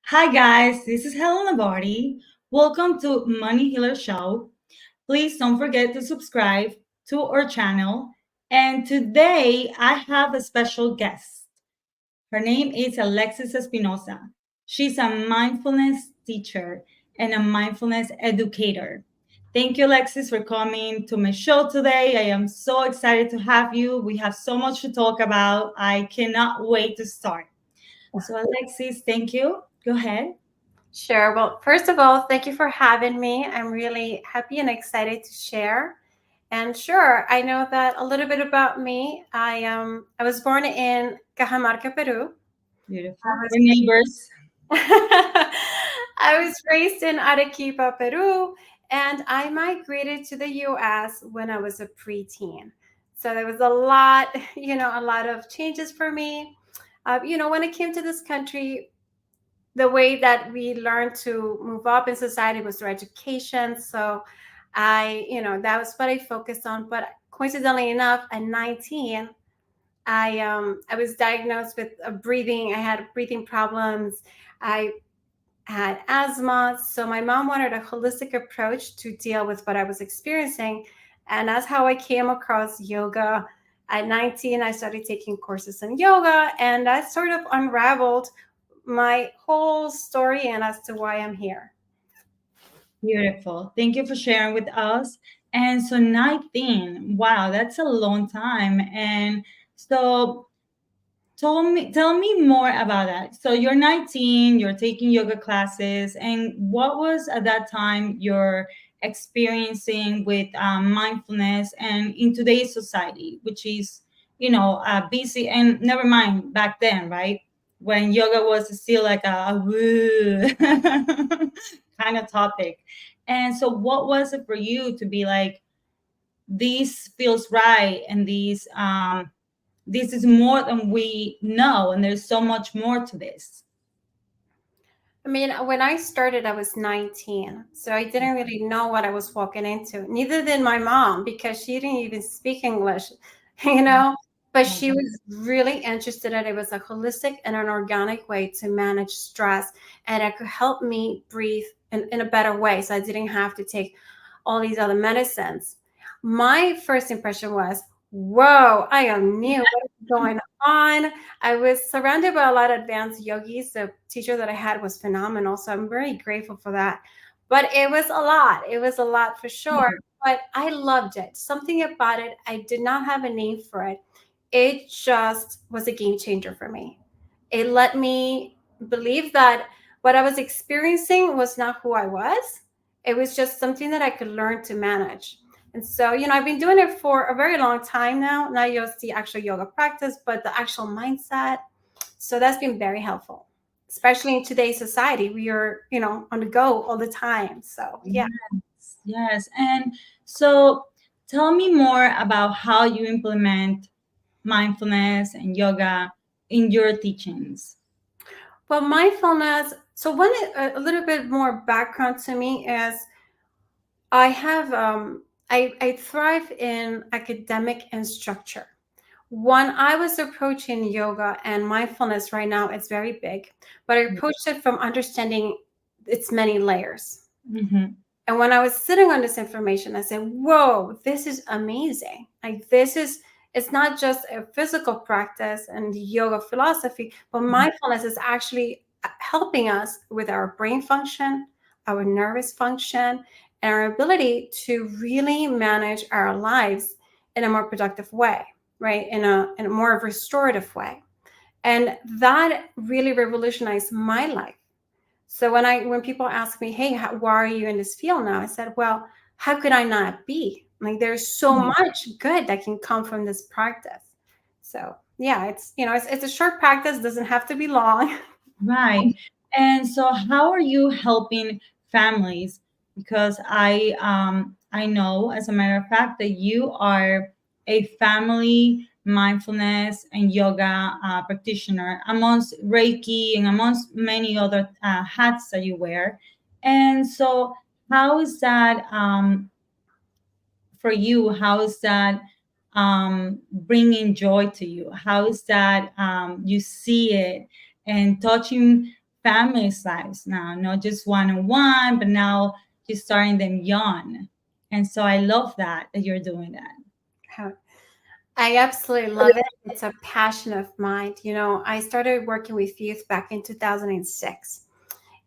Hi guys, this is Helen Lombardi. Welcome to Money Healer Show. Please don't forget to subscribe to our channel. And today I have a special guest. Her name is Alexis Espinosa. She's a mindfulness teacher and a mindfulness educator. Thank you, Alexis, for coming to my show today. I am so excited to have you. We have so much to talk about. I cannot wait to start. So, Alexis, thank you. Go ahead. Sure. Well, first of all, thank you for having me. I'm really happy and excited to share. And sure, I know that a little bit about me. I was born in Cajamarca, Peru. Beautiful. We're neighbors. I was raised in Arequipa, Peru, and I migrated to the US when I was a preteen. So there was a lot, a lot of changes for me. When I came to this country, the way that we learned to move up in society was through education. So that was what I focused on. But coincidentally enough, at 19, I was diagnosed with I had breathing problems. I had asthma. So my mom wanted a holistic approach to deal with what I was experiencing. And that's how I came across yoga. At 19, I started taking courses in yoga, and that sort of unraveled my whole story and as to why I'm here. Beautiful. Thank you for sharing with us. And so 19, wow, that's a long time. And so tell me more about that. So you're 19, you're taking yoga classes, and what was at that time your experiencing with mindfulness and in today's society, which is, busy and never mind back then, right? When yoga was still like a woo kind of topic. And so what was it for you to be like, this feels right and this is more than we know, and there's so much more to this. I mean, when I started, I was 19. So I didn't really know what I was walking into. Neither did my mom, because she didn't even speak English, you know? But she was really interested that it was a holistic and an organic way to manage stress, and it could help me breathe in a better way. So I didn't have to take all these other medicines. My first impression was, whoa, I am new. What is going on? I was surrounded by a lot of advanced yogis. The teacher that I had was phenomenal. So I'm very grateful for that. But it was a lot. It was a lot for sure. But I loved it. Something about it, I did not have a name for it. It just was a game changer for me. It let me believe that what I was experiencing was not who I was. It was just something that I could learn to manage. And so, I've been doing it for a very long time now, not just the actual yoga practice, but the actual mindset. So that's been very helpful, especially in today's society. We are, on the go all the time. So, yeah. Yes. And so tell me more about how you implement mindfulness and yoga in your teachings. Well, mindfulness. So, a little bit more background to me is I have, I thrive in academic and structure. When I was approaching yoga and mindfulness right now, it's very big, but I approached it from understanding its many layers. Mm-hmm. And when I was sitting on this information, I said, whoa, this is amazing. Like, it's not just a physical practice and yoga philosophy, but mindfulness is actually helping us with our brain function, our nervous function, and our ability to really manage our lives in a more productive way, right? In a more restorative way. And that really revolutionized my life. So when people ask me, hey, why are you in this field now? I said, well, how could I not be? Like, there's so much good that can come from this practice. So yeah, it's a short practice, doesn't have to be long. Right. And so how are you helping families? Because I know, as a matter of fact, that you are a family mindfulness and yoga practitioner amongst Reiki and amongst many other hats that you wear. And so how is that for you? How is that bringing joy to you? How is that you see it and touching family size now, not just one-on-one, but now you're starting them young. And so I love that you're doing that. I absolutely love it. It's a passion of mine. I started working with youth back in 2006,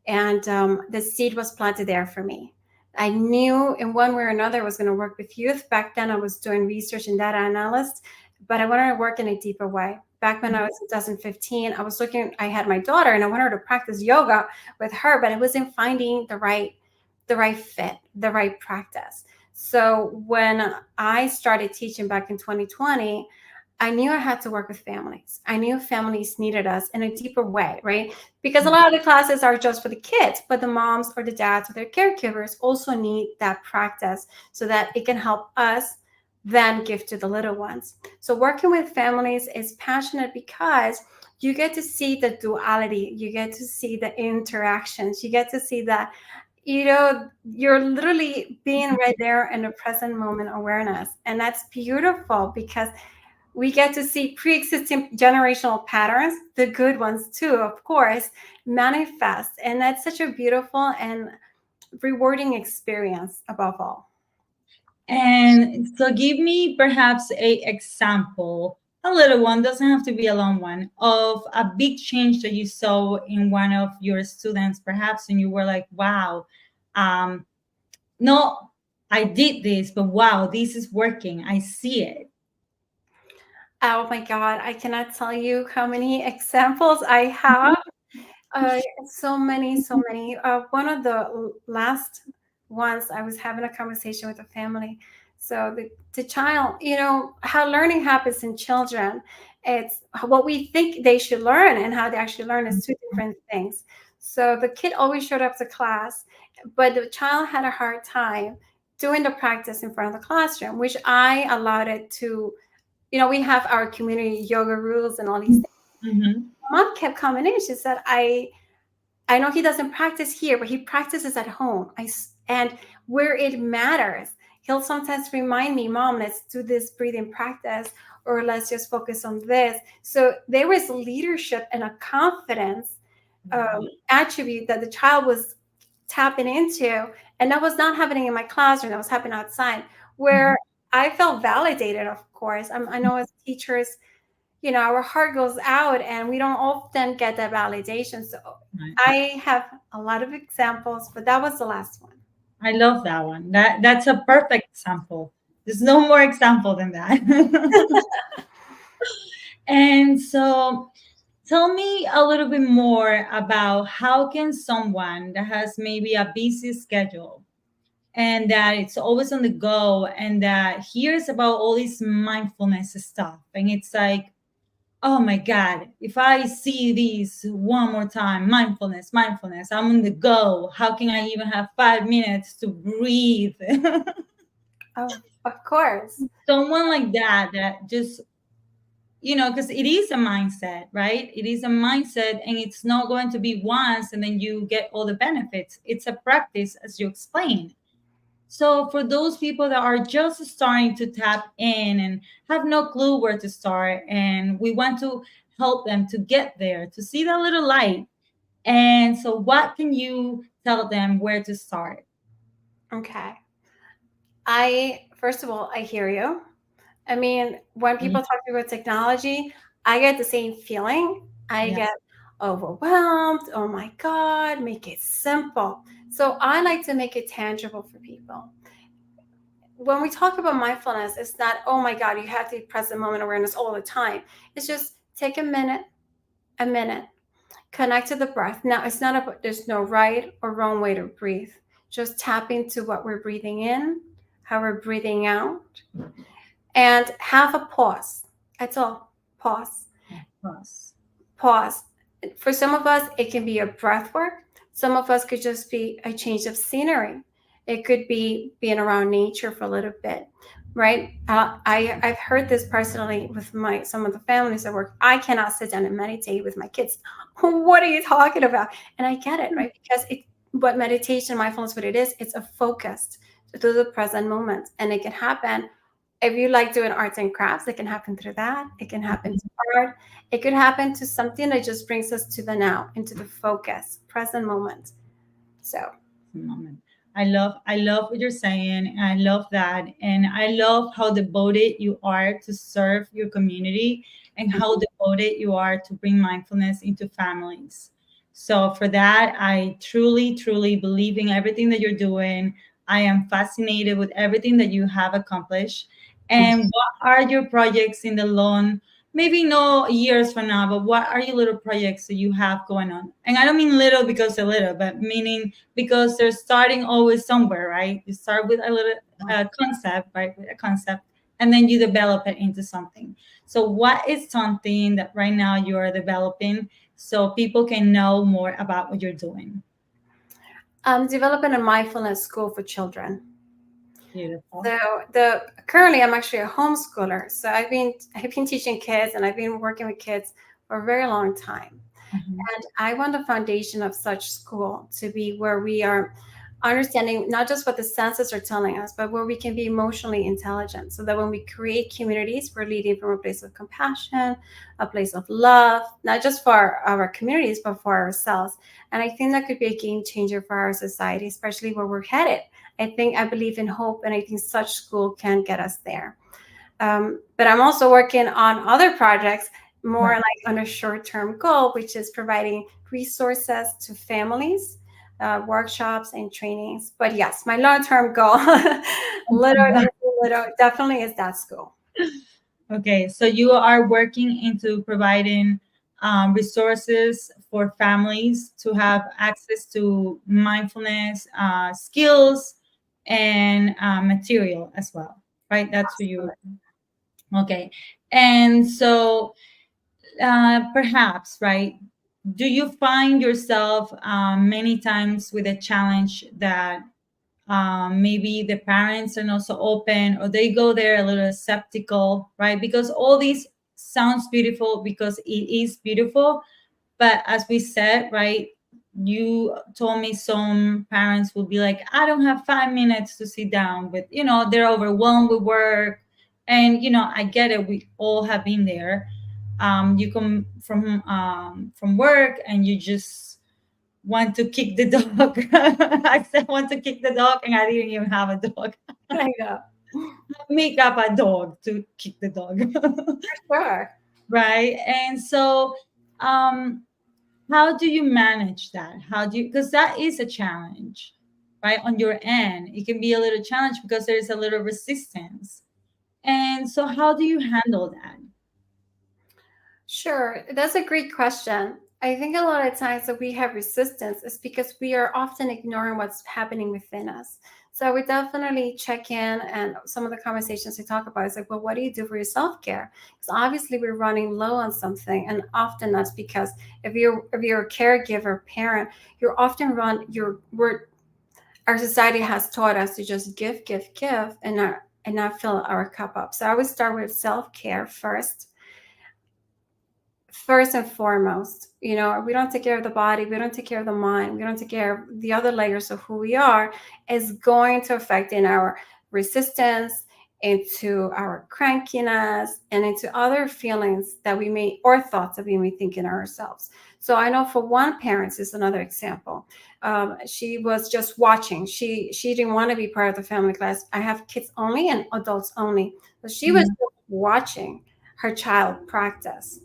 and the seed was planted there for me. I knew in one way or another I was going to work with youth. Back then, I was doing research and data analyst, but I wanted to work in a deeper way. Back when I was in 2015, I had my daughter and I wanted to practice yoga with her, but I wasn't finding the right fit, the right practice. So when I started teaching back in 2020, I knew I had to work with families. I knew families needed us in a deeper way, right? Because a lot of the classes are just for the kids, but the moms or the dads or their caregivers also need that practice so that it can help us then give to the little ones. So working with families is passionate because you get to see the duality. You get to see the interactions. You get to see that, you're literally being right there in the present moment awareness. And that's beautiful because we get to see pre-existing generational patterns, the good ones too, of course, manifest. And that's such a beautiful and rewarding experience above all. And so give me perhaps a example, a little one, doesn't have to be a long one, of a big change that you saw in one of your students, perhaps, and you were like, wow, no, I did this, but wow, this is working. I see it. Oh my God, I cannot tell you how many examples I have. So many. One of the last ones, I was having a conversation with a family. So the child, how learning happens in children, it's what we think they should learn and how they actually learn is two different things. So the kid always showed up to class, but the child had a hard time doing the practice in front of the classroom, which I allowed it to. We have our community yoga rules and all these things. Mm-hmm. Mom kept coming in. She said, I know he doesn't practice here, but he practices at home. And where it matters, he'll sometimes remind me, Mom, let's do this breathing practice, or let's just focus on this. So there was leadership and a confidence attribute that the child was tapping into. And that was not happening in my classroom. That was happening outside, where I felt validated, of course. I know as teachers, our heart goes out and we don't often get that validation. So I have a lot of examples, but that was the last one. I love that one. That's a perfect example. There's no more example than that. And so tell me a little bit more about how can someone that has maybe a busy schedule and that it's always on the go and that hears about all this mindfulness stuff, and it's like, oh my God, if I see these one more time, mindfulness, I'm on the go. How can I even have 5 minutes to breathe? Oh, of course. Someone like that just, because it is a mindset, right? It is a mindset, and it's not going to be once and then you get all the benefits. It's a practice, as you explained. So for those people that are just starting to tap in and have no clue where to start, and we want to help them to get there, to see that little light. And so what can you tell them where to start? Okay. First of all, I hear you. I mean, when people talk about technology, I get the same feeling. I get overwhelmed. Oh my God, make it simple. So I like to make it tangible for people. When we talk about mindfulness, it's not, oh my God, you have to be present moment awareness all the time. It's just take a minute, connect to the breath. Now, it's not about, there's no right or wrong way to breathe. Just tap into what we're breathing in, how we're breathing out, and have a pause. That's all. Pause. For some of us, it can be a breath work. Some of us could just be a change of scenery. It could be being around nature for a little bit, right? I've heard this personally with some of the families I work. I cannot sit down and meditate with my kids. What are you talking about? And I get it, right? Because what meditation, mindfulness, what it is, it's a focus to the present moment, and it can happen If you like doing arts and crafts, it can happen through that. It can happen to art. It could happen to something that just brings us to the now, into the focus, present moment. So Moment. I love what you're saying. And I love that. And I love how devoted you are to serve your community and how devoted you are to bring mindfulness into families. So for that, I truly, truly believe in everything that you're doing. I am fascinated with everything that you have accomplished. And what are your projects in the long, maybe no years from now, but what are your little projects that you have going on? And I don't mean little because they're little, but meaning because they're starting always somewhere, right? You start with a little concept, right? With a concept, and then you develop it into something. So, what is something that right now you are developing so people can know more about what you're doing? I'm developing a mindfulness school for children. Beautiful. So currently I'm actually a homeschooler. So I've been teaching kids and I've been working with kids for a very long time. Mhm. And I want the foundation of such school to be where we are understanding not just what the senses are telling us, but where we can be emotionally intelligent. So that when we create communities, we're leading from a place of compassion, a place of love, not just for our communities, but for ourselves. And I think that could be a game changer for our society, especially where we're headed. I believe in hope, and I think such school can get us there. But I'm also working on other projects more Right. like on a short-term goal, which is providing resources to families, workshops and trainings. But yes, my long-term goal, little, definitely is that school. Okay, so you are working into providing resources for families to have access to mindfulness skills and material as well, right? That's what you. Okay, and so perhaps, right? Do you find yourself many times with a challenge that maybe the parents are not so open or they go there a little skeptical, right? Because all these sounds beautiful because it is beautiful, but as we said, right, you told me some parents will be like, I don't have 5 minutes to sit down with, they're overwhelmed with work. And I get it, we all have been there. You come from work and you just want to kick the dog. I said want to kick the dog, and I didn't even have a dog. I know. Make up a dog to kick the dog. Sure. Right? And so, um, how do you manage that? How do you, because that is a challenge, right? On your end, it can be a little challenge because there is a little resistance. And so, how do you handle that? Sure, that's a great question. I think a lot of times that we have resistance is because we are often ignoring what's happening within us. So we definitely check in, and some of the conversations we talk about is like, well, what do you do for your self-care? Because obviously we're running low on something, and often that's because if you're a caregiver, parent, you're often our society has taught us to just give, and not fill our cup up. So I would start with self-care first and foremost. We don't take care of the body, we don't take care of the mind, we don't take care of the other layers of who we are, is going to affect in our resistance, into our crankiness, and into other feelings that we may, or thoughts that we may think in ourselves. So I know for one parent, is another example. She was just watching. She didn't want to be part of the family class. I have kids only and adults only. So she was just watching her child practice.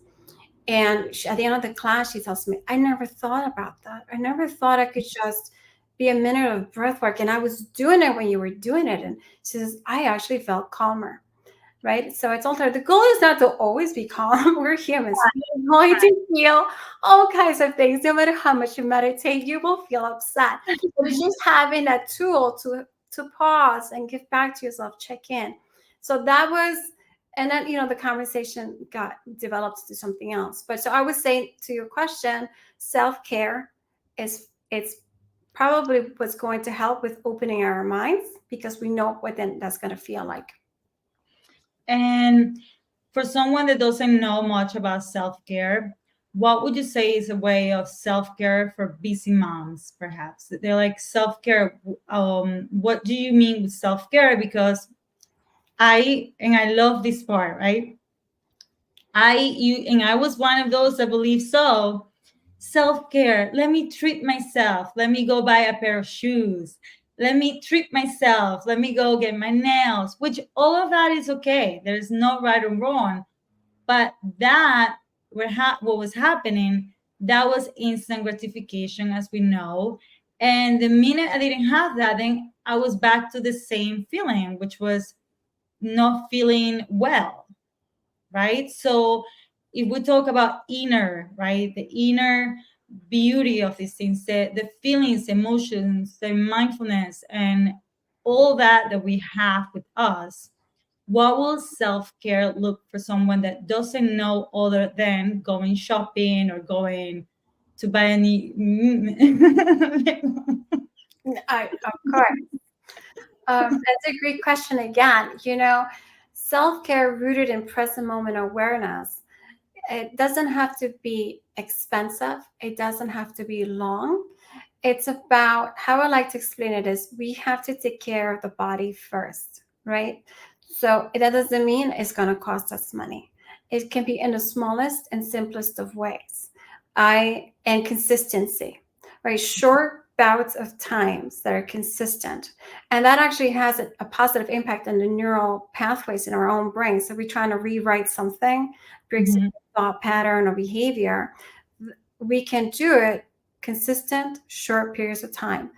And at the end of the class, she tells me, I never thought about that. I never thought I could just be a minute of breath work. And I was doing it when you were doing it. And she says, I actually felt calmer. Right. So I told her the goal is not to always be calm. We're humans. We're going to feel all kinds of things. No matter how much you meditate, you will feel upset. But it's just having that tool to pause and give back to yourself, check in. So that was, and then the conversation got developed to something else. But so I would say, to your question, self-care it's probably what's going to help with opening our minds, because we know what then that's going to feel like. And for someone that doesn't know much about self care, what would you say is a way of self care for busy moms, perhaps? They're like self care. What do you mean with self care? Because I love this part, right? I was one of those that believe so. Self-care. Let me treat myself. Let me go buy a pair of shoes. Let me treat myself. Let me go get my nails, which all of that is okay. There's no right or wrong. But that what was happening, that was instant gratification, as we know. And the minute I didn't have that, then I was back to the same feeling, which was not feeling well, right? So if we talk about inner, right, the inner beauty of these things, the feelings, emotions, the mindfulness, and all that we have with us, what will self-care look for someone that doesn't know other than going shopping or going to buy any Of course. That's a great question again. Self-care rooted in present moment awareness. It doesn't have to be expensive. It doesn't have to be long. It's about, how I like to explain it is, we have to take care of the body first, right? So that doesn't mean it's going to cost us money. It can be in the smallest and simplest of ways. And consistency, right? Short bouts of times that are consistent. And that actually has a positive impact on the neural pathways in our own brain. So we're trying to rewrite something, breaks a thought pattern or behavior. We can do it consistent, short periods of time.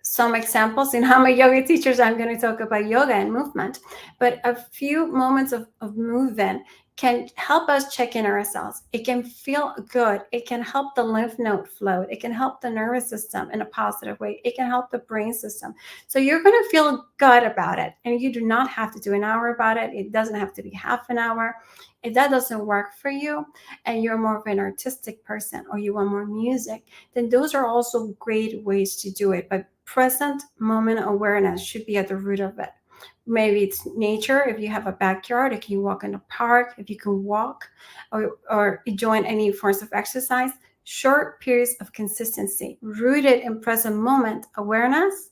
Some examples, I'm a yoga teacher, so I'm going to talk about yoga and movement, but a few moments of movement can help us check in ourselves. It can feel good. It can help the lymph node flow. It can help the nervous system in a positive way. It can help the brain system. So you're going to feel good about it. And you do not have to do an hour about it. It doesn't have to be half an hour. If that doesn't work for you and you're more of an artistic person or you want more music, then those are also great ways to do it. But present moment awareness should be at the root of it. Maybe it's nature. If you have a backyard, if you walk in a park, if you can walk or join any forms of exercise, short periods of consistency rooted in present moment awareness.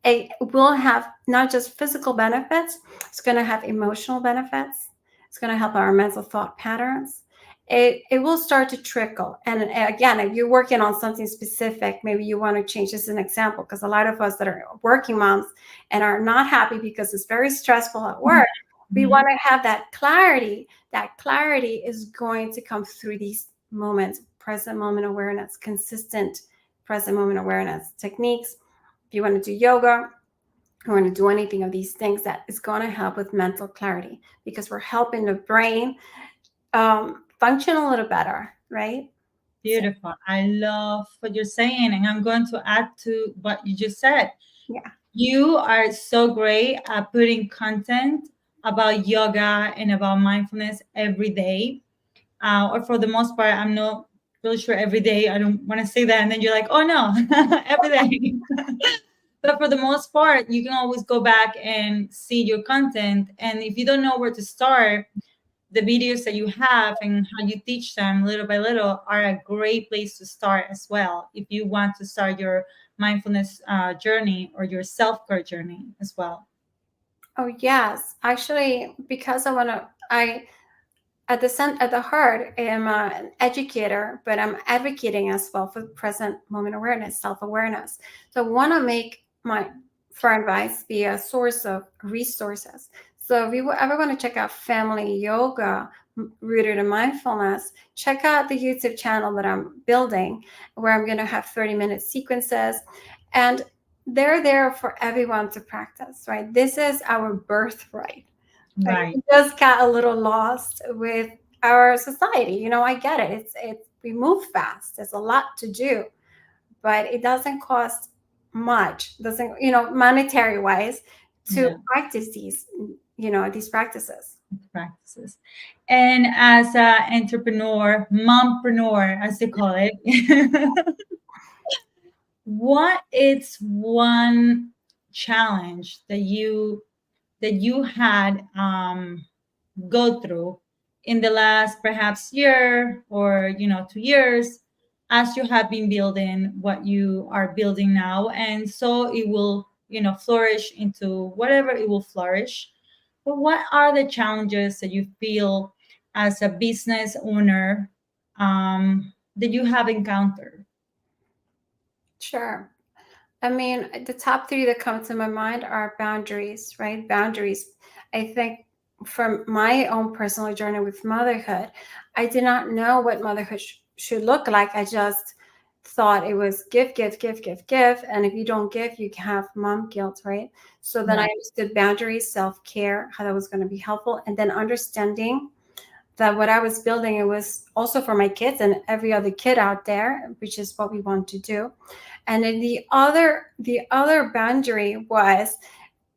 It will have not just physical benefits, it's going to have emotional benefits. It's going to help our mental thought patterns. It will start to trickle. And again, if you're working on something specific, maybe you want to change, this as an example, because a lot of us that are working moms and are not happy because it's very stressful at work, we want to have that clarity. That clarity is going to come through these moments, present moment awareness, consistent present moment awareness techniques. If you want to do yoga, you want to do anything of these things, that is going to help with mental clarity, because we're helping the brain function a little better, right? Beautiful. I love what you're saying. And I'm going to add to what you just said. Yeah. You are so great at putting content about yoga and about mindfulness every day. Or for the most part, I'm not really sure every day. I don't want to say that. And then you're like, oh no, every day. But for the most part, you can always go back and see your content. And if you don't know where to start, the videos that you have and how you teach them little by little are a great place to start as well, if you want to start your mindfulness journey or your self-care journey as well. Oh yes, actually, because I at the heart am an educator, but I'm advocating as well for present moment awareness, self-awareness. So I want to make my for advice be a source of resources. So if you ever want to check out family yoga rooted in mindfulness, check out the YouTube channel that I'm building, where I'm going to have 30-minute sequences, and they're there for everyone to practice, right? This is our birthright. Right. We just got a little lost with our society. I get it. We move fast. There's a lot to do, but it doesn't cost much. Doesn't, monetary wise, to practice these practices. And as an entrepreneur, mompreneur, as they call it, what is one challenge that you had go through in the last perhaps year or 2 years, as you have been building what you are building now, and so it will flourish into whatever it will flourish? But what are the challenges that you feel as a business owner that you have encountered? Sure. I mean, the top three that come to my mind are boundaries, right? Boundaries. I think from my own personal journey with motherhood, I did not know what motherhood should look like. I just thought it was give, give, give, give, give. And if you don't give, you have mom guilt, right? So then I Yeah. understood boundaries, self-care, how that was going to be helpful. And then understanding that what I was building, it was also for my kids and every other kid out there, which is what we want to do. And then the other boundary was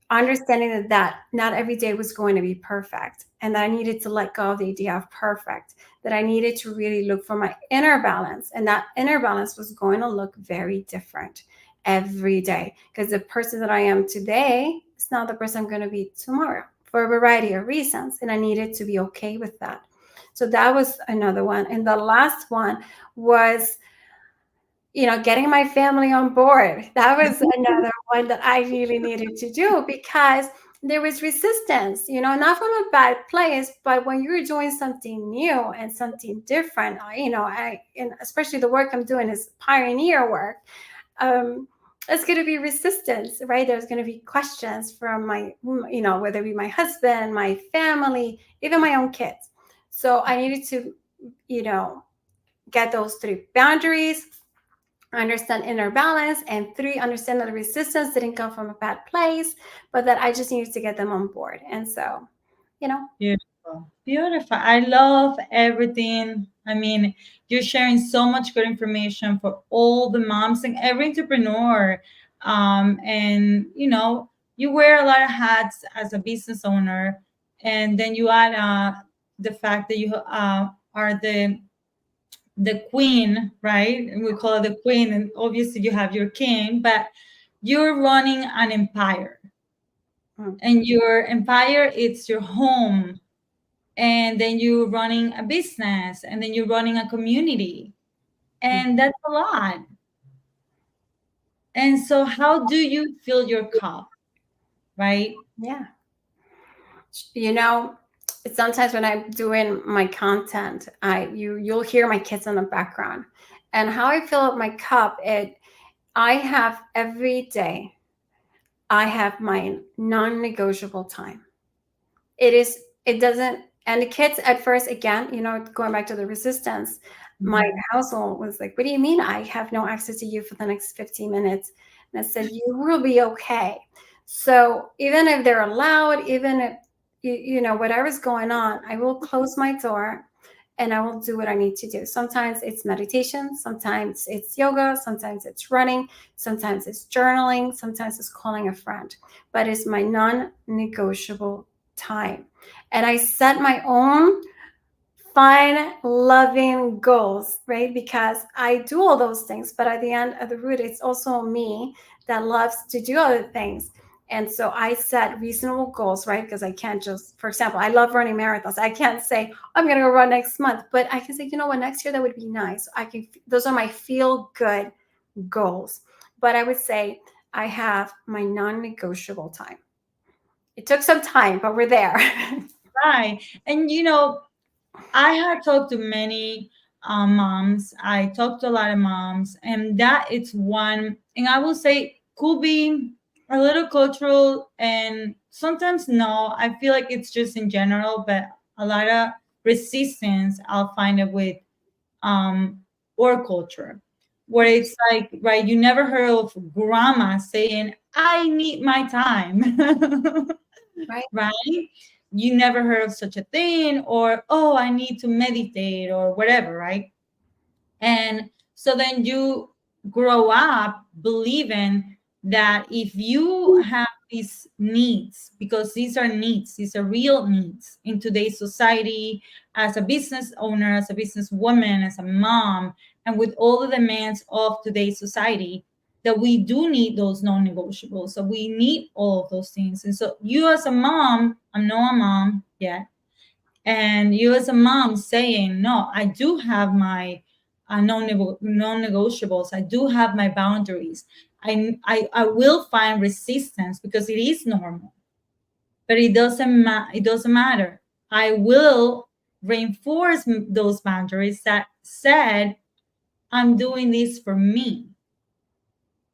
understanding that not every day was going to be perfect, and that I needed to let go of the idea of perfect, that I needed to really look for my inner balance, and that inner balance was going to look very different every day, because the person that I am today is not the person I'm going to be tomorrow for a variety of reasons, and I needed to be okay with that. So that was another one. And the last one was, getting my family on board. That was another one that I really needed to do, because there was resistance, not from a bad place, but when you're doing something new and something different, and especially the work I'm doing is pioneer work. It's going to be resistance, right? There's going to be questions from my, whether it be my husband, my family, even my own kids. So I needed to, get those three boundaries, understand inner balance, and three, understand that the resistance didn't come from a bad place, but that I just needed to get them on board. And so, Beautiful. Beautiful. I love everything. I mean, you're sharing so much good information for all the moms and every entrepreneur. And, you wear a lot of hats as a business owner. And then you add the fact that you are the queen, right? And we call it the queen. And obviously you have your king, but you're running an empire. And your empire, it's your home, and then you're running a business, and then you're running a community, and that's a lot. And so how do you fill your cup, right? yeah. Sometimes when I'm doing my content, you'll hear my kids in the background. And how I fill up my cup, I have every day, I have my non-negotiable time. It doesn't, and the kids at first, again, going back to the resistance, my household was like, what do you mean I have no access to you for the next 15 minutes? And I said, you will be okay. So even if they're allowed, even if, whatever's going on, I will close my door and I will do what I need to do. Sometimes it's meditation, sometimes it's yoga, sometimes it's running, sometimes it's journaling, sometimes it's calling a friend, but it's my non-negotiable time. And I set my own fun, loving goals, right? Because I do all those things, but at the end of the route, it's also me that loves to do other things. And so I set reasonable goals, right? Because I can't just, for example, I love running marathons. I can't say, I'm going to go run next month, but I can say, you know what, next year that would be nice. Those are my feel good goals. But I would say I have my non-negotiable time. It took some time, but we're there. Right. And I have talked to many moms. I talked to a lot of moms, and that it's one, and I will say could be a little cultural, and sometimes no. I feel like it's just in general, but a lot of resistance I'll find it with or culture, where it's like, right, you never heard of grandma saying, I need my time. Right. Right? You never heard of such a thing, or, oh, I need to meditate, or whatever, right? And so then you grow up believing that if you have these needs, because these are real needs in today's society, as a business owner, as a businesswoman, as a mom, and with all the demands of today's society, that we do need those non-negotiables. So we need all of those things. And so you as a mom, I'm not a mom yet, and you as a mom saying, no, I do have my non-negotiables. I do have my boundaries. I will find resistance because it is normal. but it doesn't matter. I will reinforce those boundaries that said, I'm doing this for me.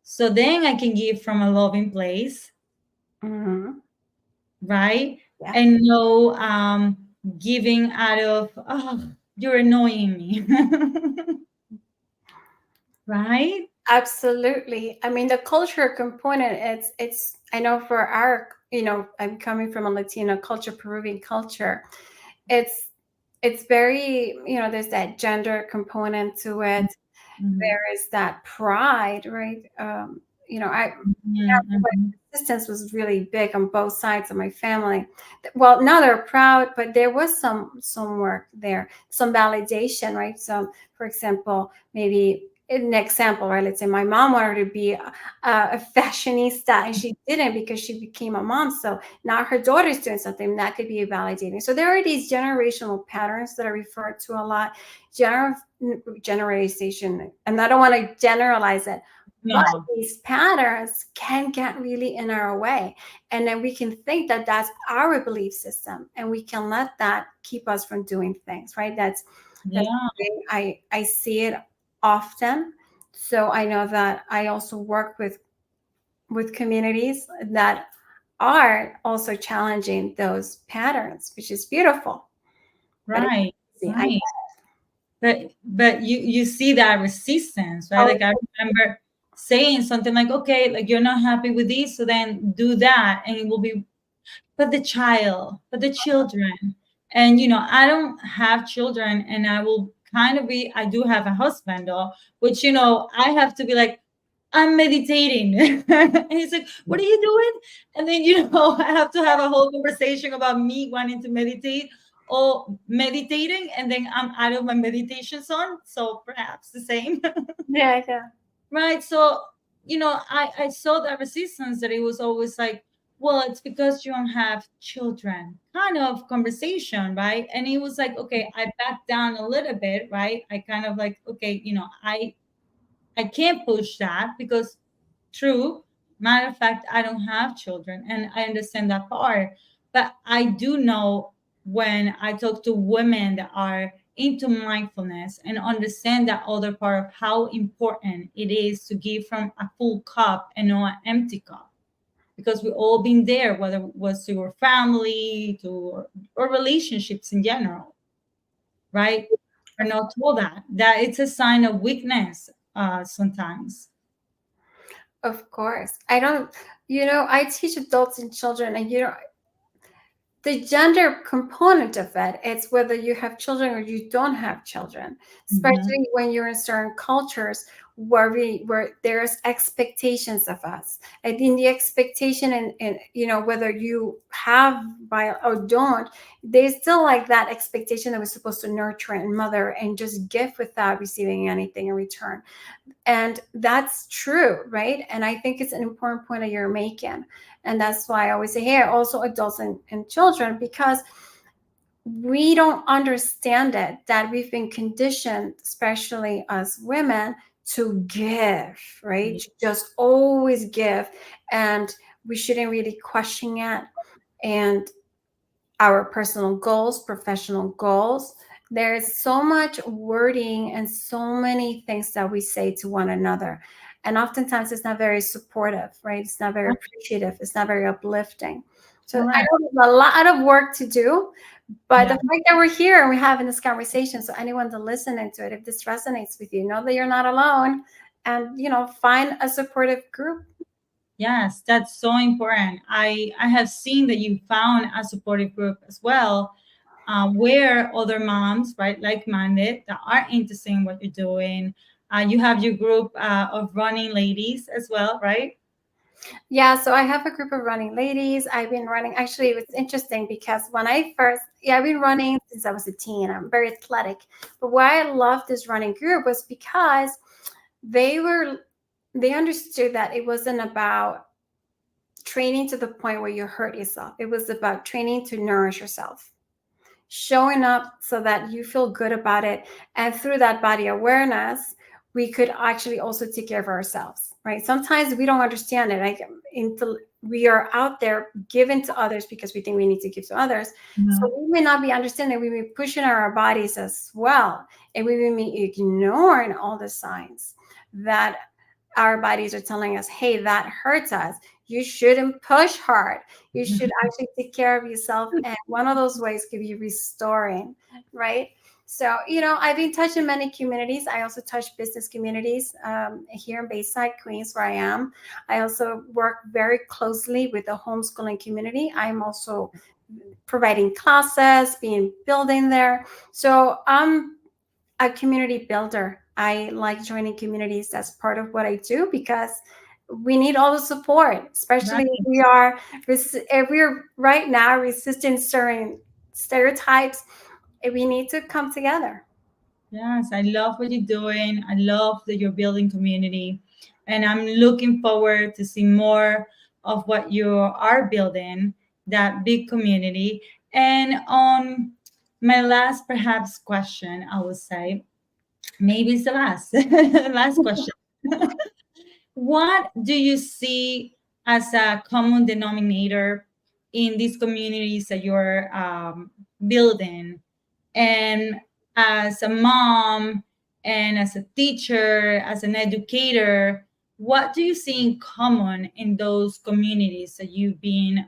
So then I can give from a loving place, right? Yeah. And no giving out of, oh, you're annoying me. Right? Absolutely. I mean, the culture component, it's I know for our, I'm coming from a Latino culture, Peruvian culture. It's very, there's that gender component to it. There is that pride, right? Resistance was really big on both sides of my family. Well, now they're proud, but there was some work there, some validation, right? So, for example, maybe an example, right? Let's say my mom wanted to be a fashionista, and she didn't because she became a mom. So now her daughter's doing something that could be validating. So there are these generational patterns that are referred to a lot. Generalization, and I don't want to generalize it, No. but these patterns can get really in our way, and then we can think that that's our belief system, and we can let that keep us from doing things, right? That's I see it often. So I know that I also work with communities that are also challenging those patterns, which is beautiful. Right. But you see that resistance, right? Like I remember saying something like, okay, like you're not happy with this, so then do that, and it will be, but the children, and I don't have children, and I will kind of be, I do have a husband though, which I have to be like, I'm meditating. And he's like, what are you doing? And then I have to have a whole conversation about me wanting to meditate or meditating, and then I'm out of my meditation zone, so perhaps the same. Yeah. Right. So I saw that resistance, that it was always like, well, it's because you don't have children kind of conversation, right? And it was like, okay, I backed down a little bit, right? I kind of like, okay, I can't push that, because true, matter of fact, I don't have children, and I understand that part. But I do know, when I talk to women that are into mindfulness and understand that other part of how important it is to give from a full cup and not an empty cup, because we've all been there, whether it was to your family, to or relationships in general, right? Are not told that it's a sign of weakness sometimes. Of course. I don't, I teach adults and children, and the gender component of it, it's whether you have children or you don't have children, especially when you're in certain cultures where there's expectations of us. I think the expectation, and whether you have by or don't, there's still like that expectation that we're supposed to nurture and mother and just give without receiving anything in return. And that's true, right? And I think it's an important point that you're making. And that's why I always say, hey, also adults and children, because we don't understand it, that we've been conditioned, especially as women, to give, right? Just always give. And we shouldn't really question it. And our personal goals, professional goals, there's so much wording and so many things that we say to one another. And oftentimes it's not very supportive, right? It's not very appreciative. It's not very uplifting. So I know there's a lot of work to do, but the fact that we're here and we're having this conversation, so anyone that's listening to it, if this resonates with you, know that you're not alone, and find a supportive group. Yes, that's so important. I have seen that you found a supportive group as well, where other moms, right, like-minded, that are interested in what you're doing. You have your group of running ladies as well, right? Yeah, so I have a group of running ladies. I've been running. Actually, it was interesting because when I've been running since I was a teen. I'm very athletic. But why I loved this running group was because they understood that it wasn't about training to the point where you hurt yourself. It was about training to nourish yourself, showing up so that you feel good about it. And through that body awareness, we could actually also take care of ourselves, right? Sometimes we don't understand it. Like we are out there giving to others because we think we need to give to others. So we may not be understanding. We may be pushing our bodies as well, and we may be ignoring all the signs that our bodies are telling us, hey, that hurts us. You shouldn't push hard. You should actually take care of yourself. And one of those ways could be restoring, right? So, I've been touching many communities. I also touch business communities here in Bayside, Queens, where I am. I also work very closely with the homeschooling community. I'm also providing classes, building there. So I'm a community builder. I like joining communities. That's part of what I do because we need all the support, especially if we're right now resisting certain stereotypes. We need to come together. Yes, I love what you're doing. I love that you're building community. And I'm looking forward to see more of what you are building, that big community. And on my last, perhaps, question, I would say, maybe it's the last, last question. What do you see as a common denominator in these communities that you're building? And as a mom and as a teacher, as an educator, what do you see in common in those communities that you've been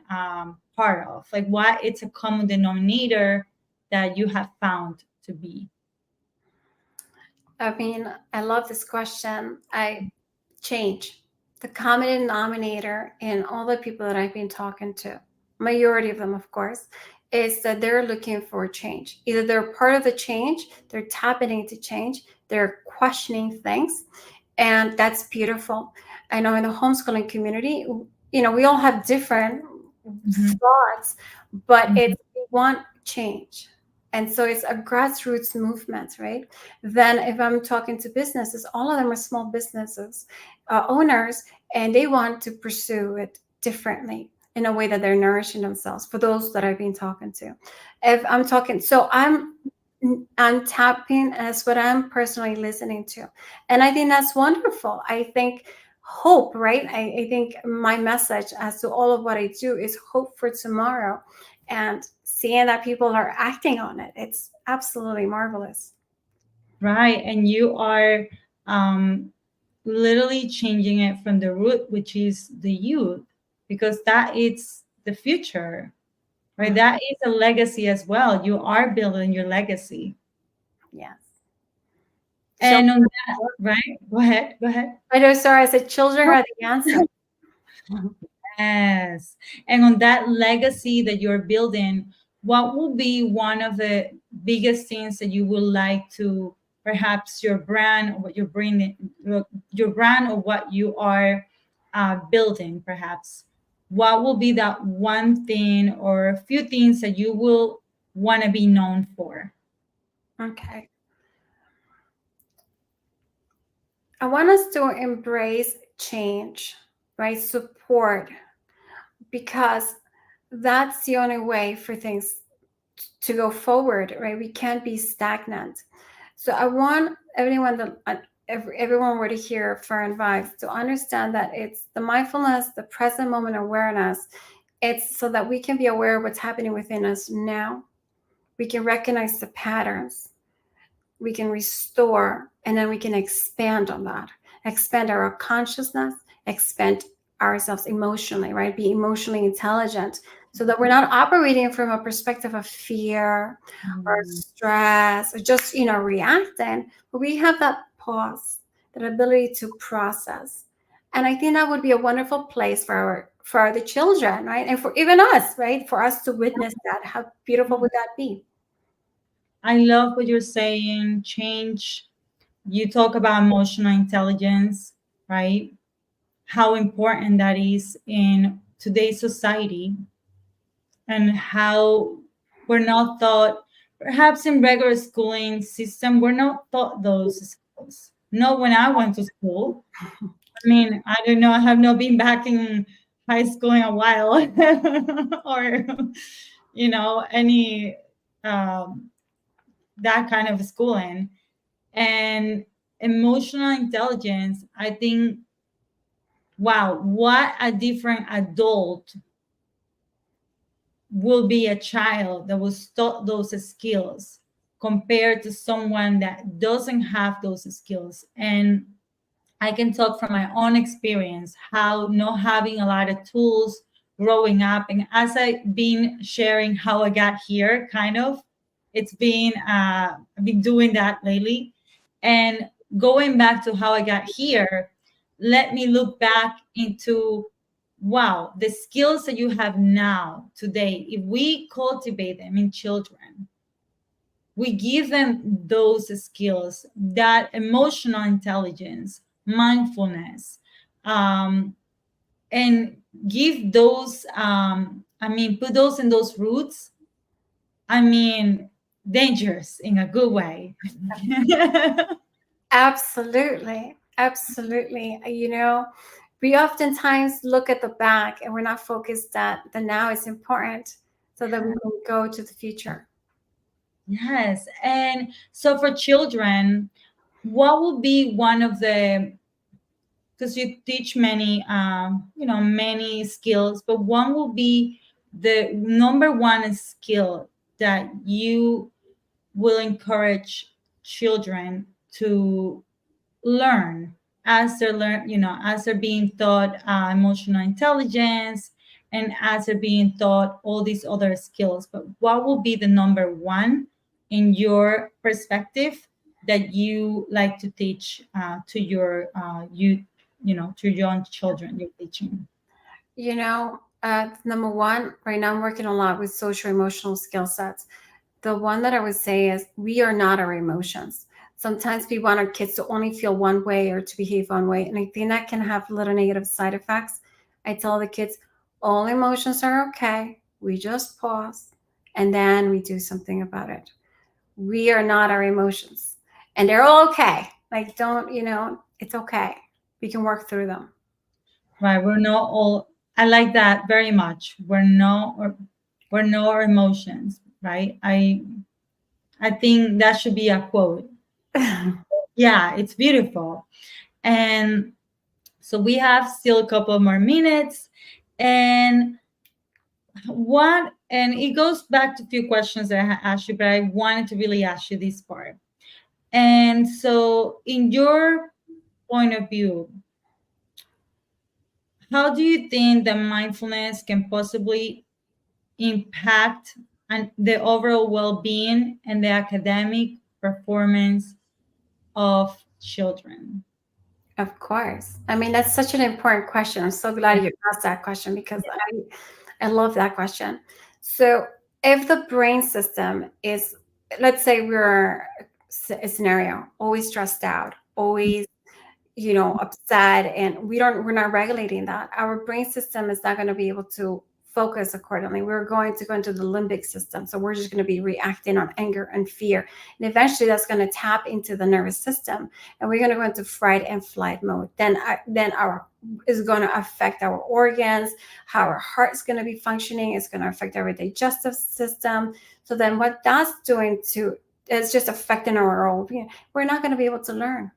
part of? Like, what it's a common denominator that you have found to be? I mean, I love this question. Change. The common denominator in all the people that I've been talking to, majority of them, of course, is that they're looking for change. Either they're part of the change, they're tapping into change, they're questioning things, and that's beautiful. I know in the homeschooling community, we all have different thoughts, but we want change. And so it's a grassroots movement, right? Then if I'm talking to businesses, all of them are small businesses, owners, and they want to pursue it differently in a way that they're nourishing themselves, for those that I've been talking to. If I'm talking, so I'm tapping as what I'm personally listening to. And I think that's wonderful. I think hope, right? I think my message as to all of what I do is hope for tomorrow, and seeing that people are acting on it. It's absolutely marvelous. Right. And you are literally changing it from the root, which is the youth, because that is the future, right? That is a legacy as well. You are building your legacy. Yes. And on that, right? Go ahead. I know, sorry, I said children are the answer. Yes. And on that legacy that you're building, what will be one of the biggest things that you would like to, perhaps your brand or what you're bringing, your brand or what you are building, perhaps? What will be that one thing or a few things that you will want to be known for? Okay. I want us to embrace change, right? Support, because that's the only way for things to go forward, right? We can't be stagnant. So I want everyone were to hear Fern Vibes to understand that it's the mindfulness, the present moment awareness. It's so that we can be aware of what's happening within us now. We can recognize the patterns. We can restore, and then we can expand on that, expand our consciousness, expand ourselves emotionally, right? Be emotionally intelligent, so that we're not operating from a perspective of fear or stress or just, reacting, but we have that pause, that ability to process. And I think that would be a wonderful place for the children, right? And for even us, right? For us to witness that. How beautiful would that be? I love what you're saying. Change. You talk about emotional intelligence, right? How important that is in today's society, and how we're not taught, perhaps in regular schooling system, we're not taught those skills. Not when I went to school. I mean, I don't know. I have not been back in high school in a while, or any that kind of schooling. And emotional intelligence, I think, wow, what a different adult will be a child that was taught those skills compared to someone that doesn't have those skills. And I can talk from my own experience how not having a lot of tools growing up, and as I've been sharing how I got here, kind of, it's been I've been doing that lately, and going back to how I got here, let me look back into, wow, the skills that you have now today, if we cultivate them in children, we give them those skills, that emotional intelligence, mindfulness, and give those, put those in those roots. I mean, dangerous in a good way. Absolutely. Absolutely. We oftentimes look at the back and we're not focused that the now is important so that we can go to the future. Yes. And so for children, what would be one of the, because you teach many, many skills, but one will be the number one skill that you will encourage children to learn as as they're being taught emotional intelligence, and as they're being taught all these other skills. But what will be the number one in your perspective that you like to teach to your youth, to young children you're teaching? Number one, right now I'm working a lot with social emotional skill sets. The one that I would say is we are not our emotions. Sometimes we want our kids to only feel one way or to behave one way. And I think that can have little negative side effects. I tell the kids, all emotions are okay. We just pause and then we do something about it. We are not our emotions. And they're all okay. Like, it's okay. We can work through them. Right. We're not all, I like that very much. We're not our emotions, right? I think that should be a quote. Yeah, it's beautiful. And so we have still a couple more minutes. And it goes back to a few questions that I asked you, but I wanted to really ask you this part. And so, in your point of view, how do you think that mindfulness can possibly impact the overall well-being and the academic performance of children? Of course. I mean, that's such an important question. I'm so glad you asked that question because I love that question. So, if the brain system is, let's say we're a scenario, always stressed out, always, upset, and we're not regulating that, our brain system is not going to be able to focus accordingly. We're going to go into the limbic system. So we're just going to be reacting on anger and fear. And eventually that's going to tap into the nervous system. And we're going to go into fight and flight mode. Then our is going to affect our organs, how our heart is going to be functioning. It's going to affect our digestive system. So then what that's doing is just affecting our own. We're not going to be able to learn.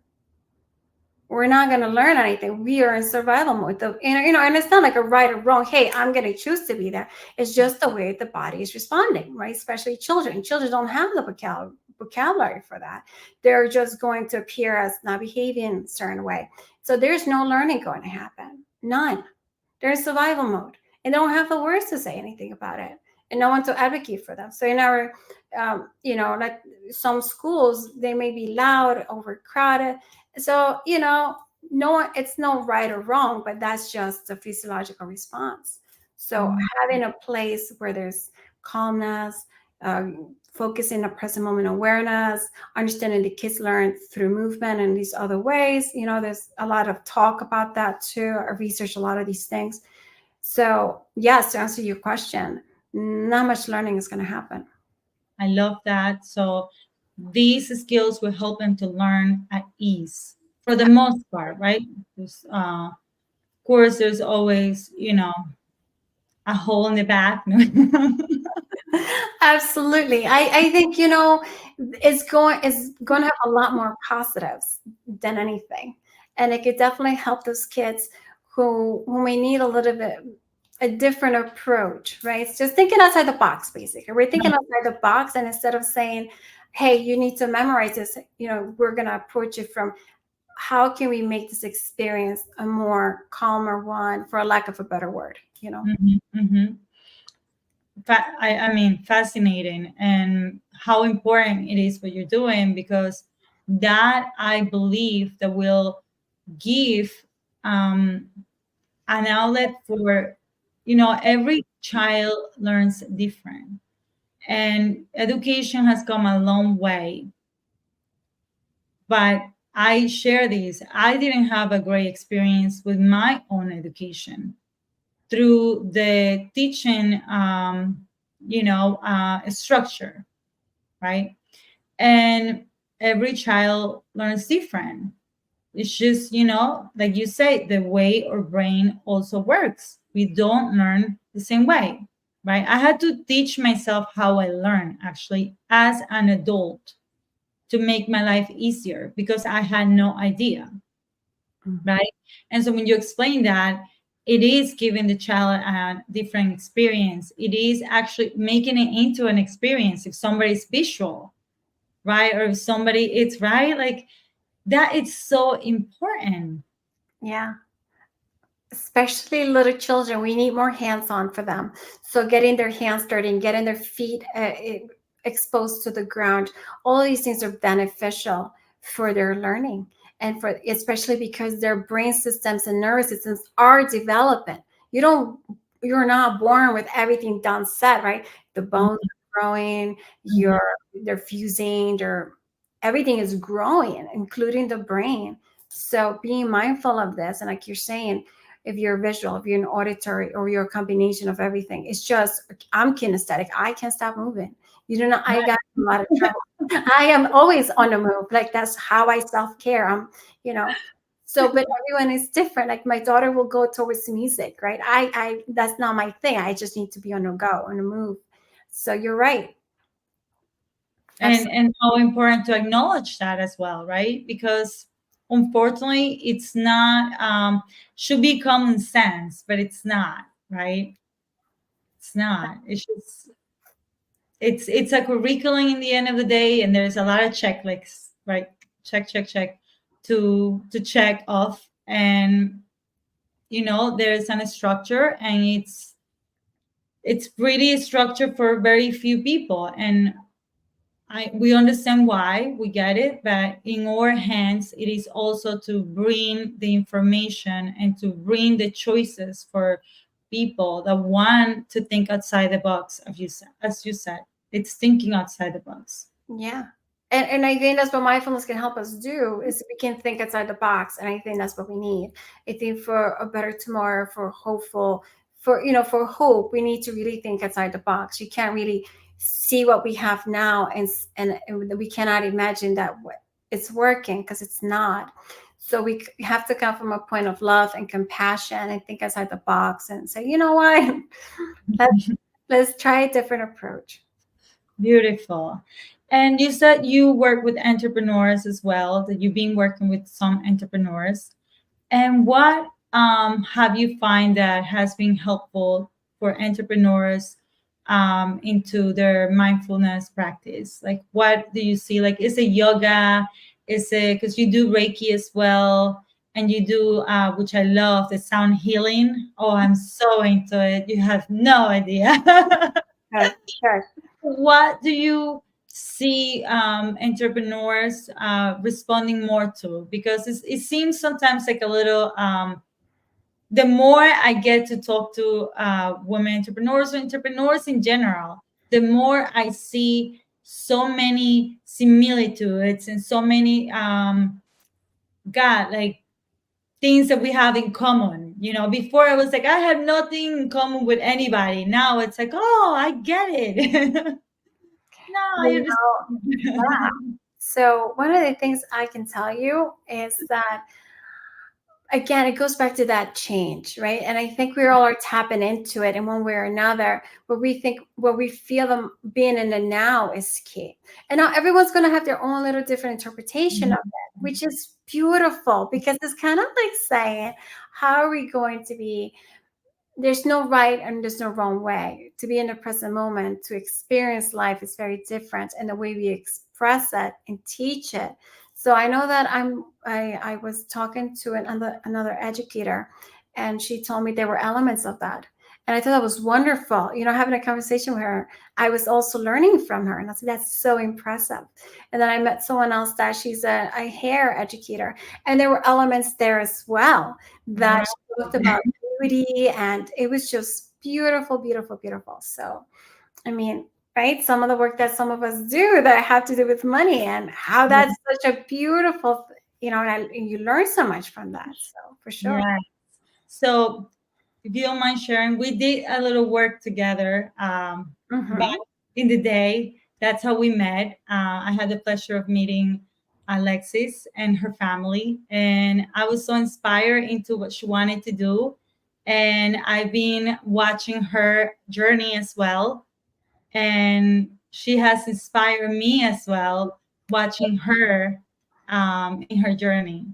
We're not going to learn anything. We are in survival mode. And it's not like a right or wrong. Hey, I'm going to choose to be there. It's just the way the body is responding, right? Especially children. Children don't have the vocabulary for that. They're just going to appear as not behaving a certain way. So there's no learning going to happen. None. They're in survival mode. And they don't have the words to say anything about it. And no one to advocate for them. So in our, like some schools, they may be loud, overcrowded. So, it's no right or wrong, but that's just a physiological response. So having a place where there's calmness, focusing on present moment awareness, understanding the kids learn through movement and these other ways, there's a lot of talk about that too. I research a lot of these things. So yes, to answer your question, not much learning is going to happen. I love that. So these skills will help them to learn at ease for the most part, right? Of course, there's always, a hole in the back. Absolutely. I think, it's going to have a lot more positives than anything. And it could definitely help those kids who may need a little bit a different approach, right? It's just thinking outside the box, basically. We're thinking outside the box, and instead of saying, hey, you need to memorize this, we're going to approach it from how can we make this experience a more calmer one, for a lack of a better word, I mean, fascinating, and how important it is what you're doing, because that, I believe, that will give an outlet for, every child learns different, and education has come a long way. But I share this. I didn't have a great experience with my own education through the teaching, structure, right? And every child learns different. It's just, like you say, the way our brain also works. We don't learn the same way, right? I had to teach myself how I learn, actually, as an adult, to make my life easier, because I had no idea, right? And so when you explain that, it is giving the child a different experience. It is actually making it into an experience. If somebody's visual, right? Or if somebody, it's right, like that, it's so important. Yeah. Especially little children, we need more hands-on for them. So getting their hands dirty and getting their feet exposed to the ground, all these things are beneficial for their learning, and for especially because their brain systems and nervous systems are developing. You're not born with everything done set, right? The bones are growing, they're fusing, everything is growing, including the brain. So being mindful of this, and like you're saying, if you're visual, if you're an auditory, or you're a combination of everything, it's just, I'm kinesthetic. I can't stop moving. I got a lot of trouble. I am always on the move. Like, that's how I self-care. So, but everyone is different. Like, my daughter will go towards music, right? I that's not my thing. I just need to be on the go, on the move. So you're right. And how important to acknowledge that as well, right? Because unfortunately, it's not, should be common sense, but it's not, right? It's not. It's just, it's a curriculum in the end of the day, and there's a lot of checklists, right? Check, check, check, to check off. And there's a structure, and it's pretty structured for very few people. And we understand why, we get it, but in our hands, it is also to bring the information and to bring the choices for people that want to think outside the box. As you said, it's thinking outside the box. Yeah. And I think that's what mindfulness can help us do, is we can think outside the box. And I think that's what we need. I think for a better tomorrow, for hope, we need to really think outside the box. You can't really see what we have now, and we cannot imagine that it's working, because it's not. So we have to come from a point of love and compassion, and think outside the box, and say, you know what, let's try a different approach. Beautiful. And you said you work with entrepreneurs as well, that you've been working with some entrepreneurs. And what have you find that has been helpful for entrepreneurs into their mindfulness practice? Like, what do you see? Like, is it yoga? Is it, because you do Reiki as well, and you do, which I love, the sound healing. Oh, I'm so into it. You have no idea. Sure. What do you see entrepreneurs responding more to? Because it seems sometimes like a little, the more I get to talk to women entrepreneurs or entrepreneurs in general, the more I see so many similitudes and so many, like, things that we have in common. Before I was like, I have nothing in common with anybody. Now it's like, oh, I get it. No, you just. Yeah. So one of the things I can tell you is that again, it goes back to that change, right? And I think we all are tapping into it in one way or another, where we feel them being in the now is key. And now everyone's going to have their own little different interpretation of it, which is beautiful, because it's kind of like saying, how are we going to be? There's no right and there's no wrong way to be in the present moment. To experience life is very different, and the way we express it and teach it. So I know that I was talking to another educator, and she told me there were elements of that, and I thought that was wonderful. Having a conversation with her, I was also learning from her, and I said that's so impressive. And then I met someone else that she's a hair educator, and there were elements there as well that she talked about beauty, and it was just beautiful, beautiful, beautiful. So, I mean, right? Some of the work that some of us do that have to do with money, and how that's such a beautiful, and you learn so much from that. So, for sure. Yeah. So, if you don't mind sharing, we did a little work together back in the day. That's how we met. I had the pleasure of meeting Alexis and her family, and I was so inspired into what she wanted to do. And I've been watching her journey as well, and she has inspired me as well, watching her in her journey.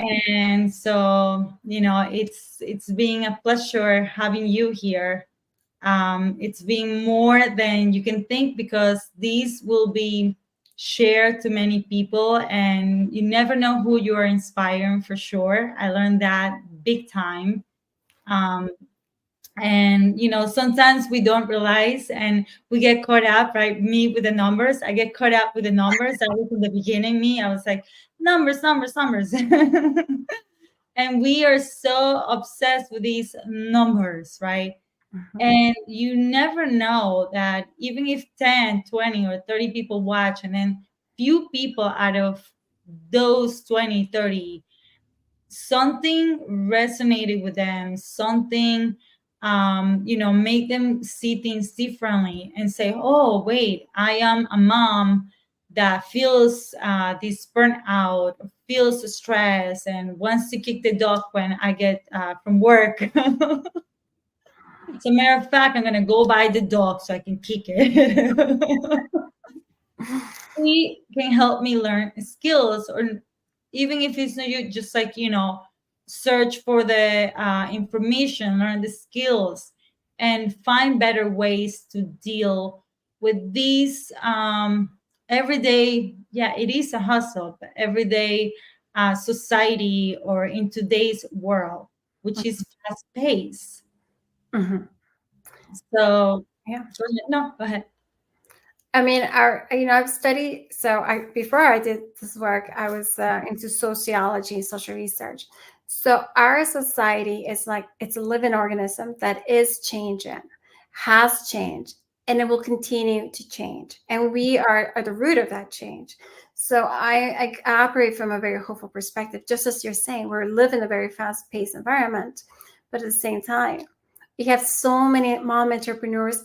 And so, it's been a pleasure having you here. It's been more than you can think, because these will be shared to many people, and you never know who you are inspiring, for sure. I learned that big time. Um, and sometimes we don't realize, and we get caught up, right? Me with the numbers, I get caught up with the numbers. That was in the beginning. I was like, numbers, numbers, numbers. And we are so obsessed with these numbers, right? And you never know that even if 10, 20, or 30 people watch, and then few people out of those 20, 30, something resonated with them, something make them see things differently, and say, oh wait, I am a mom that feels this burnout, feels stress, and wants to kick the dog when I get from work. As a matter of fact, I'm gonna go buy the dog so I can kick it. He can help me learn skills, or even if it's not you, just like search for the information, learn the skills, and find better ways to deal with these everyday, yeah, it is a hustle, but everyday society, or in today's world, which is fast paced. So Yeah. no, go ahead. I mean, I've studied. So before I did this work, I was into sociology and social research. So our society is like, it's a living organism that is changing, has changed, and it will continue to change. And we are the root of that change. So I operate from a very hopeful perspective. Just as you're saying, we're living in a very fast-paced environment, but at the same time, we have so many mom entrepreneurs,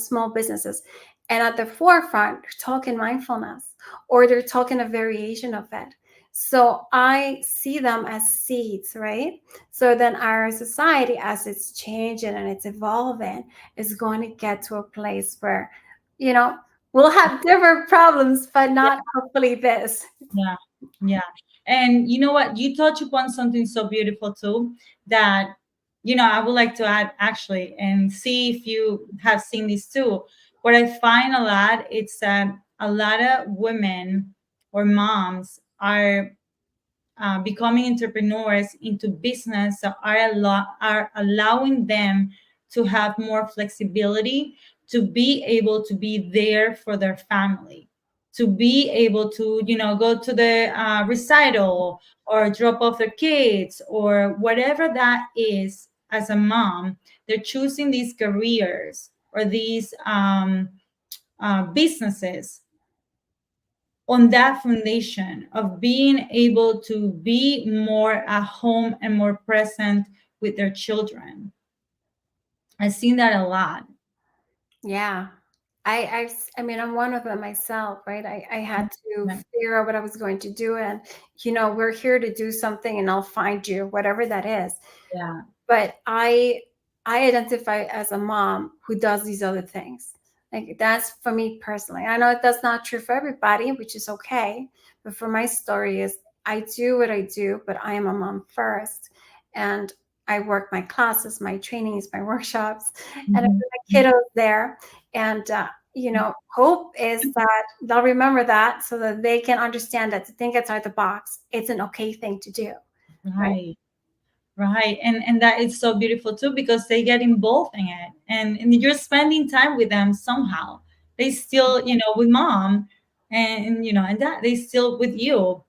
small businesses. And at the forefront, they're talking mindfulness, or they're talking a variation of it. So I see them as seeds, right? So then our society, as it's changing and it's evolving, is going to get to a place where, we'll have different problems, but not hopefully this. Yeah. And you know what? You touch upon something so beautiful too, that, I would like to add, actually, and see if you have seen this too. What I find a lot, it's that a lot of women or moms are becoming entrepreneurs into business, that are allowing them to have more flexibility, to be able to be there for their family, to be able to go to the recital, or drop off their kids, or whatever that is. As a mom, they're choosing these careers, or these businesses, on that foundation of being able to be more at home and more present with their children. I've seen that a lot. Yeah. I mean, I'm one of them myself, right? I had to Yeah. figure out what I was going to do. And, we're here to do something and I'll find you, whatever that is. Yeah. But I identify as a mom who does these other things. Like, that's for me personally. I know that's not true for everybody, which is okay. But for my story is, I do what I do, but I am a mom first. And I work my classes, my trainings, my workshops, and I put Mhm. my kiddos there. And, hope is that they'll remember that so that they can understand that to think outside the box, it's an okay thing to do. Right? Right. Right. And that is so beautiful too, because they get involved in it, and you're spending time with them somehow. They still, with mom, and and that they still with you,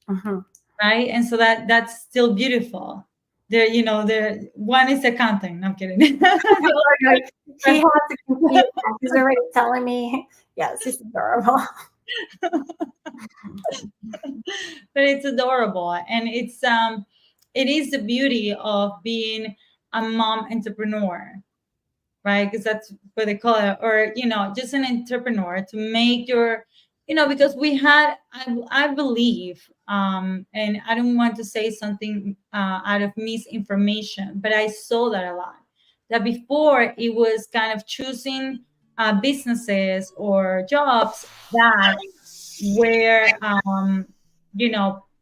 Mm-hmm. right? And so that's still beautiful. They're, they're one is accounting. No, I'm kidding. Like, he has to compete. He's already telling me, yes, he's adorable. But it's adorable, and it is the beauty of being a mom entrepreneur, right? Because that's what they call it, or just an entrepreneur to make your, because we had, I believe, and I don't want to say something out of misinformation, but I saw that a lot. That before it was kind of choosing businesses or jobs that were,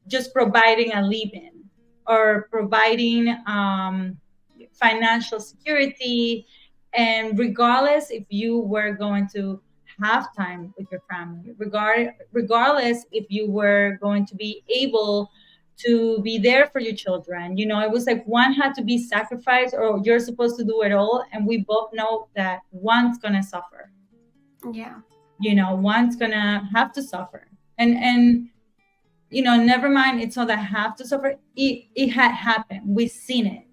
just providing a living or providing financial security, and regardless if you were going to have time with your family, regardless if you were going to be able to be there for your children, it was like one had to be sacrificed, or you're supposed to do it all, and we both know that one's gonna suffer. Yeah. One's gonna have to suffer, and never mind, it's not that have to suffer, it had happened, we've seen it.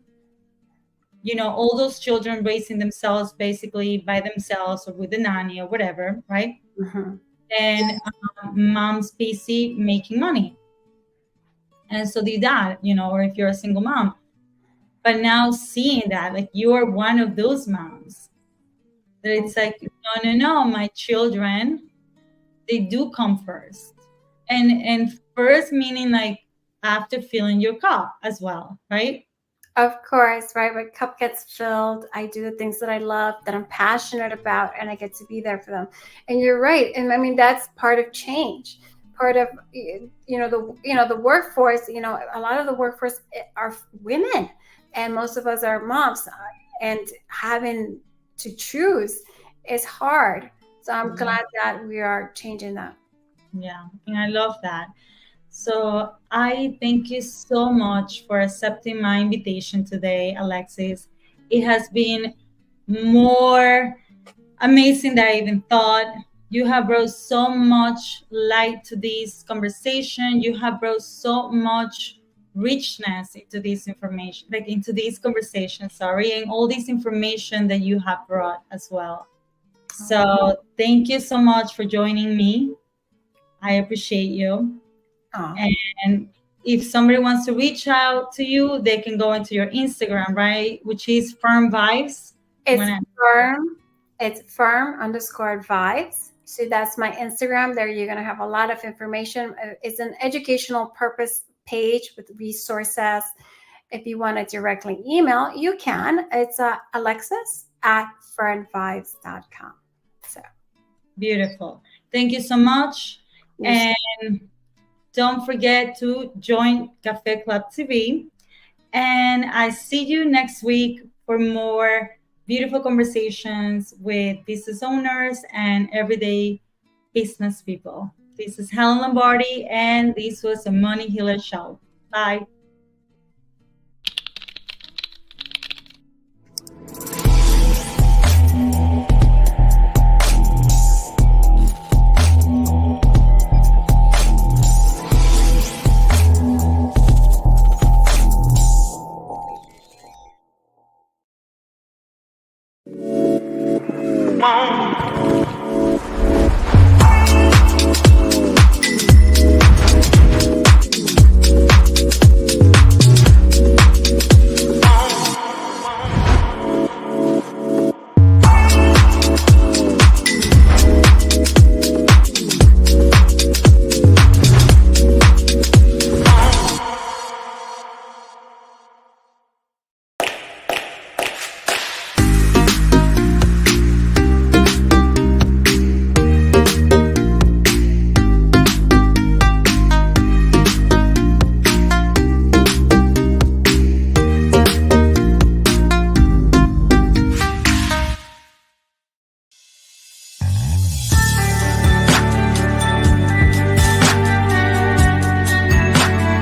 All those children raising themselves basically by themselves or with a nanny or whatever, right? Mm-hmm. And mom's busy making money. And so the dad, or if you're a single mom. But now seeing that, like, you're one of those moms, that it's like, no, my children, they do come first. And first meaning like after filling your cup as well, right? Of course, right? My cup gets filled. I do the things that I love, that I'm passionate about, and I get to be there for them. And you're right. And I mean, that's part of change. Part of the workforce. A lot of the workforce are women, and most of us are moms. And having to choose is hard. So I'm glad that we are changing that. Yeah, and I love that. So I thank you so much for accepting my invitation today, Alexis. It has been more amazing than I even thought. You have brought so much light to this conversation. You have brought so much richness into this information, like into this conversation, sorry, and all this information that you have brought as well. So thank you so much for joining me. I appreciate you. Oh. And if somebody wants to reach out to you, they can go into your Instagram, right? Which is Firm Vibes. It's firm_vibes. So that's my Instagram. There you're going to have a lot of information. It's an educational purpose page with resources. If you want to directly email, you can. It's alexis@firmvibes.com. So beautiful. Thank you so much. And don't forget to join CafeClub TV. And I see you next week for more beautiful conversations with business owners and everyday business people. This is Helen Lombardi, and this was a Money Healer Show. Bye.